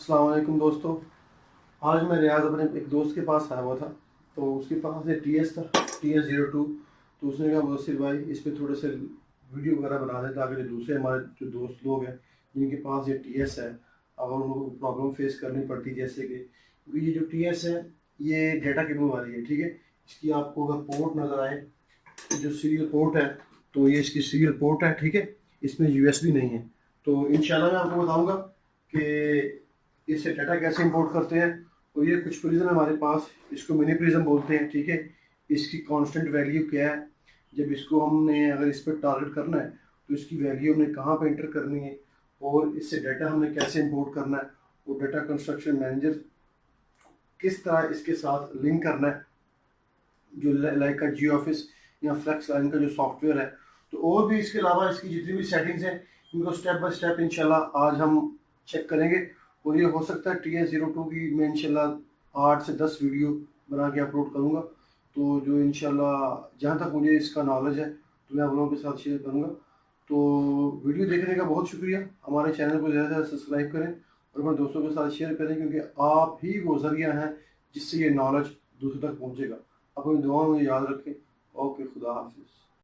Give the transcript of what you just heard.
السلام علیکم دوستو. آج میں ریاض اپنے ایک دوست کے پاس آیا ہوا تھا. تو اس کے پاس ایک ٹی ایس تھا, TS02. تو اس نے کہا مدثر بھائی اس پہ تھوڑے سے ویڈیو وغیرہ بنا دیں تاکہ جو دوسرے ہمارے جو دوست لوگ ہیں جن کے پاس یہ ٹی ایس ہے, اگر ان کو پرابلم فیس کرنی پڑتی, جیسے کہ یہ جو ٹی ایس ہے یہ ڈیٹا کیبل والی ہے, ٹھیک ہے. اس کی آپ کو اگر پورٹ نظر آئے, جو سیریل پورٹ ہے تو یہ اس کی سیریل پورٹ ہے, ٹھیک ہے. اس میں USB نہیں ہے. تو انشاءاللہ میں آپ کو بتاؤں گا کہ اس سے ڈیٹا کیسے امپورٹ کرتے ہیں. تو یہ کچھ پرزم ہے ہمارے پاس, اس کو منی پرزم بولتے ہیں, ٹھیک ہے. اس کی کانسٹنٹ ویلیو کیا ہے, جب اس کو ہم نے اگر اس پہ ٹارگٹ کرنا ہے تو اس کی ویلیو ہم نے کہاں پہ انٹر کرنی ہے, اور اس سے ڈیٹا ہم نے کیسے امپورٹ کرنا ہے, اور ڈیٹا کنسٹرکشن مینیجر کس طرح اس کے ساتھ لنک کرنا ہے, جو لائک کا جیو آفس یا فلیکس لائن کا جو سافٹ ویئر ہے. تو اور بھی اس کے علاوہ اس کی جتنی بھی سیٹنگز ہیں ان کو اسٹیپ بائی اسٹیپ انشاءاللہ آج ہم چیک کریں گے. اور یہ ہو سکتا ہے TS02 کی میں انشاءاللہ 8 سے 10 ویڈیو بنا کے اپلوڈ کروں گا. تو جو انشاءاللہ جہاں تک مجھے اس کا نالج ہے تو میں آپ لوگوں کے ساتھ شیئر کروں گا. تو ویڈیو دیکھنے کا بہت شکریہ. ہمارے چینل کو زیادہ سے زیادہ سبسکرائب کریں اور اپنے دوستوں کے ساتھ شیئر کریں, کیونکہ آپ ہی وہ ذریعہ ہیں جس سے یہ نالج دوسروں تک پہنچے گا. اپنی دعاؤں میں یاد رکھیں. اوکے, خدا حافظ.